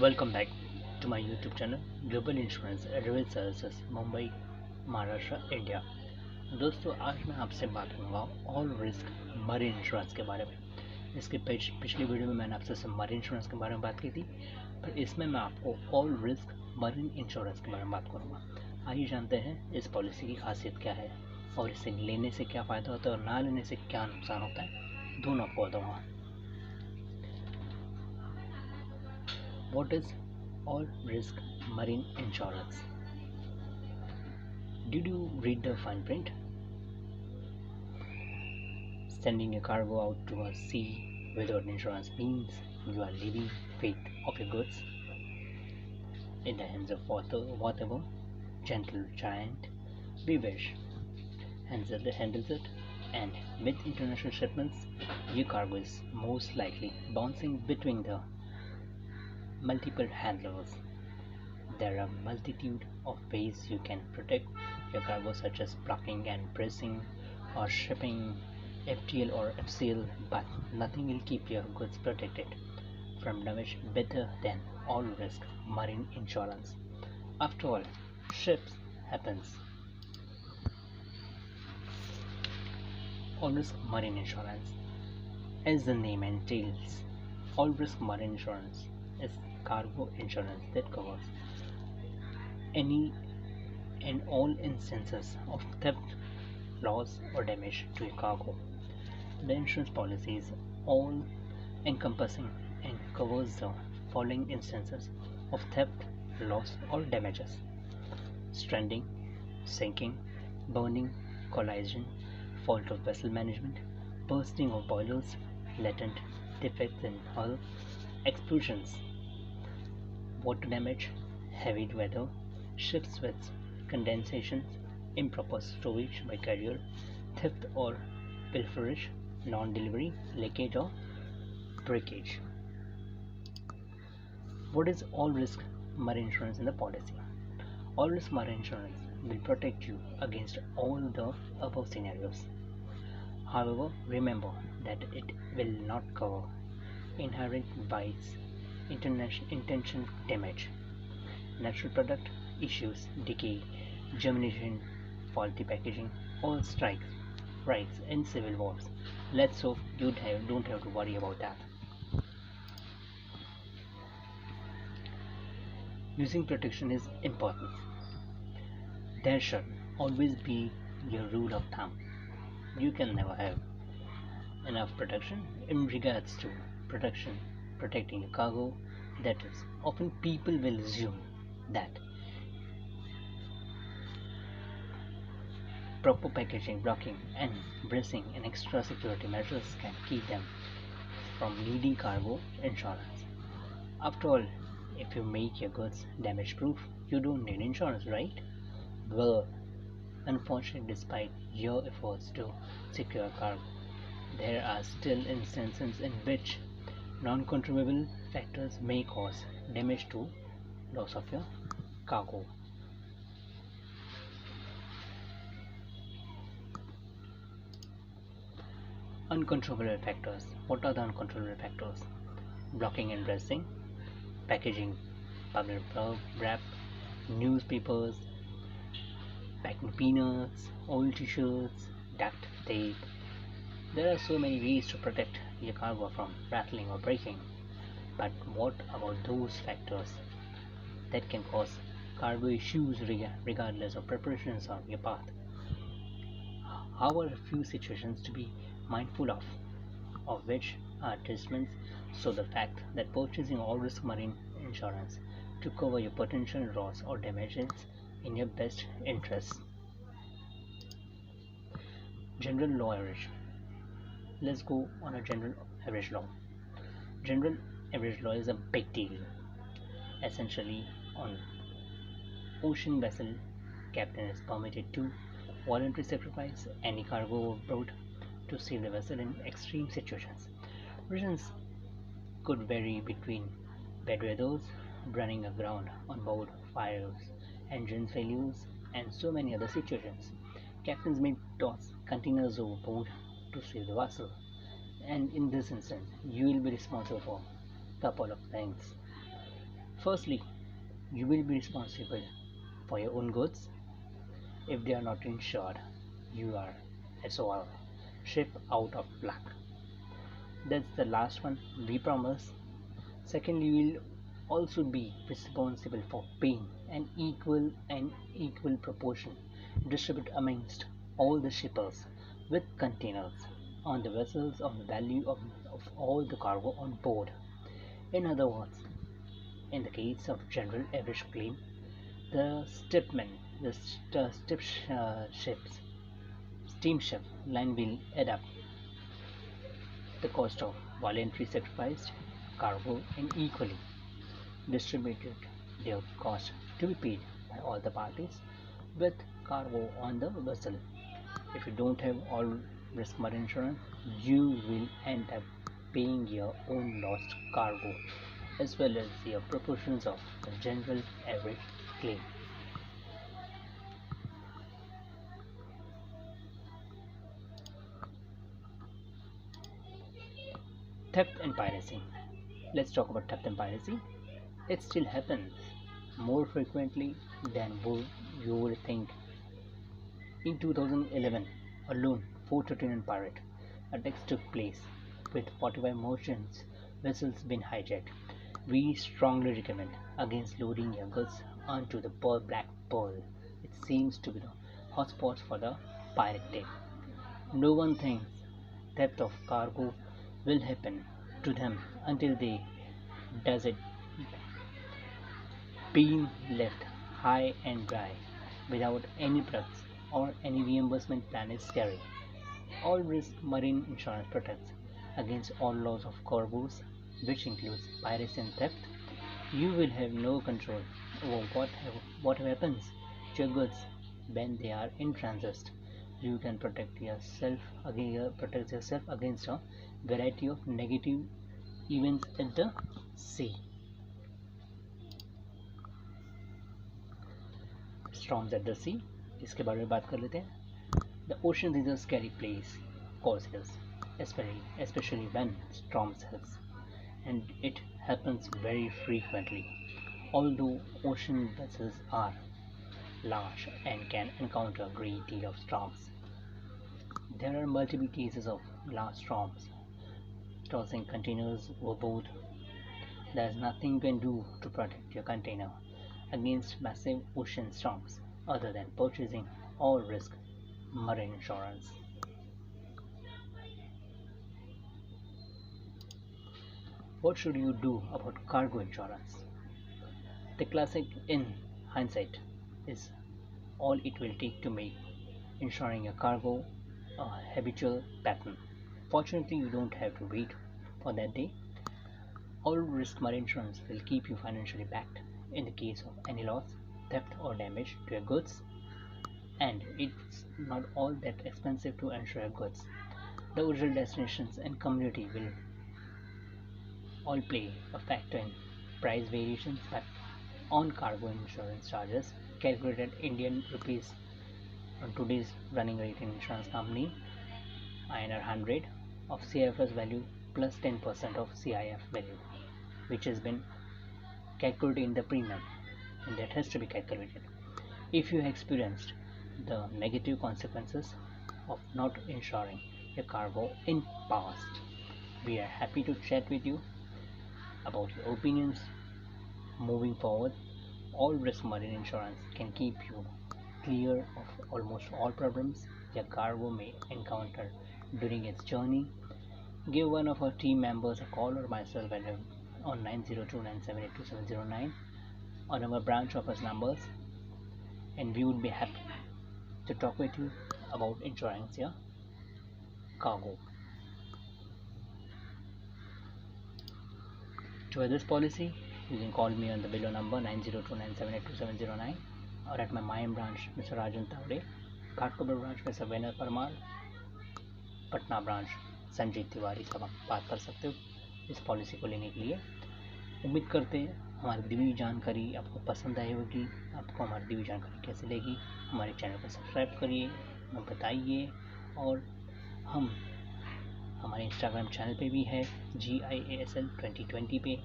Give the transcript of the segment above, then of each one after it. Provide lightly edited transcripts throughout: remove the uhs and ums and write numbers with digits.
Welcome back to my YouTube channel global insurance advice services Mumbai Maharashtra India. दोस्तों आज मैं आपसे बात करूँगा ऑल रिस्क मरीन इंश्योरेंस के बारे में। इसके पिछली वीडियो में मैंने आपसे मरीन इंश्योरेंस के बारे में बात की थी, पर इसमें मैं आपको ऑल रिस्क मरीन इंश्योरेंस के बारे में बात करूँगा। आइए जानते हैं इस पॉलिसी की खासियत क्या है और इसे लेने से क्या फ़ायदा होता है और ना लेने से क्या नुकसान होता है, दोनों आपको बताऊँगा। What is all risk marine insurance? Did you read the fine print? Sending a cargo out to a sea without insurance means you are leaving faith of your goods in the hands of whatever gentle giant we wish handles it, and with international shipments, your cargo is most likely bouncing between the multiple handlers. There are a multitude of ways you can protect your cargo, such as blocking and bracing or shipping FTL or FCL, but nothing will keep your goods protected from damage better than all risk marine insurance. After all, ships happens. All risk marine insurance, as the name entails, all risk marine insurance is cargo insurance that covers any and all instances of theft, loss, or damage to your cargo. The insurance policy is all encompassing and covers the following instances of theft, loss, or damages: stranding, sinking, burning, collision, fault of vessel management, bursting of boilers, latent defects in hull, explosions, water damage, heavy weather, ships with condensation, improper stowage by carrier, theft or pilferage, non-delivery, leakage or breakage. What is all risk marine insurance in the policy? All risk marine insurance will protect you against all the above scenarios. However, remember that it will not cover inherent vice, intentional damage, natural product issues, decay, germination, faulty packaging, or strikes in civil wars. Let's hope you don't have to worry about that. Using protection is important. There should always be your rule of thumb. You can never have enough protection in regards to protecting your cargo. That is, often people will assume that proper packaging, blocking, and bracing and extra security measures can keep them from needing cargo insurance. After all, if you make your goods damage proof, you don't need insurance, right? Well, unfortunately, despite your efforts to secure cargo, there are still instances in which non-controllable factors may cause damage to loss of your cargo. Uncontrollable factors. What are the uncontrollable factors? Blocking and bracing, packaging, bubble wrap, newspapers, packing peanuts, old t-shirts, duct tape. There are so many ways to protect your cargo from rattling or breaking. But what about those factors that can cause cargo issues regardless of preparations on your path? How are a few situations to be mindful of which are adjustments? So the fact that purchasing all risk marine insurance to cover your potential loss or damages in your best interest. General law average. Let's go on a general average law. General average law is a big deal. Essentially, on ocean vessel, captain is permitted to voluntarily sacrifice any cargo overboard to save the vessel in extreme situations. Reasons could vary between bad weather, running aground on board, fires, engine failures, and so many other situations. Captains may toss containers overboard to save the vessel, and in this instance, you will be responsible for a couple of things. Firstly, you will be responsible for your own goods. If they are not insured, you are SOL, ship out of luck. That's the last one we promise. Secondly, you will also be responsible for paying an equal proportion distributed amongst all the shippers with containers on the vessels of the value of all the cargo on board. In other words, in the case of general average claim, the stepmen, the ships, steamship line will add up the cost of voluntary sacrificed cargo and equally distributed their cost to be paid by all the parties with cargo on the vessel. If you don't have all risk marine insurance, you will end up paying your own lost cargo as well as your proportions of the general average claim. Theft and piracy. Let's talk about theft and piracy. It still happens more frequently than you would think. In 2011 alone, 439 pirate attacks took place with 45 merchant vessels being hijacked. We strongly recommend against loading your goods onto the Black Pearl. It seems to be the hotspot for the pirate day. No one thinks theft of cargo will happen to them until they does it being left high and dry without any products or any reimbursement plan is scary. All risk marine insurance protects against all loss of cargoes, which includes piracy and theft. You will have no control over what happens to your goods when they are in transit. You can protect yourself against a variety of negative events at the sea. Storms at the sea, इसके बारे में बात कर लेते हैं. The ocean is a scary place, of course it is, especially when storms hits, and it happens very frequently. Although ocean vessels are large and can encounter a great deal of storms, there are multiple cases of large storms tossing containers overboard. There is nothing you can do to protect your container against massive ocean storms other than purchasing all risk marine insurance. What should you do about cargo insurance? The classic in hindsight is all it will take to make insuring your cargo a habitual pattern. Fortunately, you don't have to wait for that day. All risk marine insurance will keep you financially backed in the case of any loss, theft, or damage to your goods, and it's not all that expensive to insure your goods. The original destinations and community will all play a factor in price variations, but on cargo insurance charges calculated Indian rupees on today's running rate in insurance company INR 100 of CIFS value plus 10% of CIF value, which has been calculated in the premium, and that has to be calculated. If you experienced the negative consequences of not insuring your cargo in past, we are happy to chat with you about your opinions. Moving forward, all risk marine insurance can keep you clear of almost all problems your cargo may encounter during its journey. Give one of our team members a call or myself on 902-978-2709 on our branch office numbers, and we would be happy to talk with you about insurance your cargo. To this policy, you can call me on the below number 902-978-2709 or at my Mayam branch, Mr. Rajan Tavde, Ghatkopar branch, Mr. Vener Parmar, Patna branch Sanjeet Tiwari से आप बात कर सकते हो इस policy को लेने के लिए. उम्मीद करते हैं हमारी दी हुई जानकारी आपको पसंद आई होगी. आपको हमारी दी हुई जानकारी कैसे लगी, हमारे चैनल को सब्सक्राइब करिए, हमें बताइए, और हम हमारे इंस्टाग्राम चैनल पे भी है GIASL 2020 पे,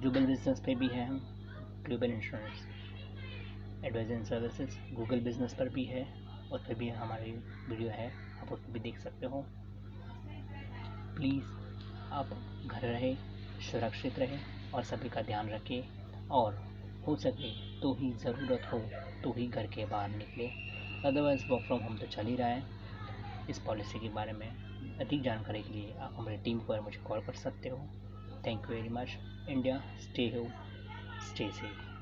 ग्लोबल बिजनेस पे भी है हम, global insurance advisory services Google business पर भी है, उस पर भी हमारी वीडियो है, आप उस पर भी देख सकते हो। प्लीज़ आप घर रहे, सुरक्षित रहे और सभी का ध्यान रखें, और हो सके तो ही ज़रूरत हो तो ही घर के बाहर निकले, अदरवाइज़ वर्क फ्रॉम होम तो चल ही रहा है। इस पॉलिसी के बारे में अधिक जानकारी के लिए आप हमारी टीम पर मुझे कॉल कर सकते हो। Thank you very much. India, stay home, stay safe.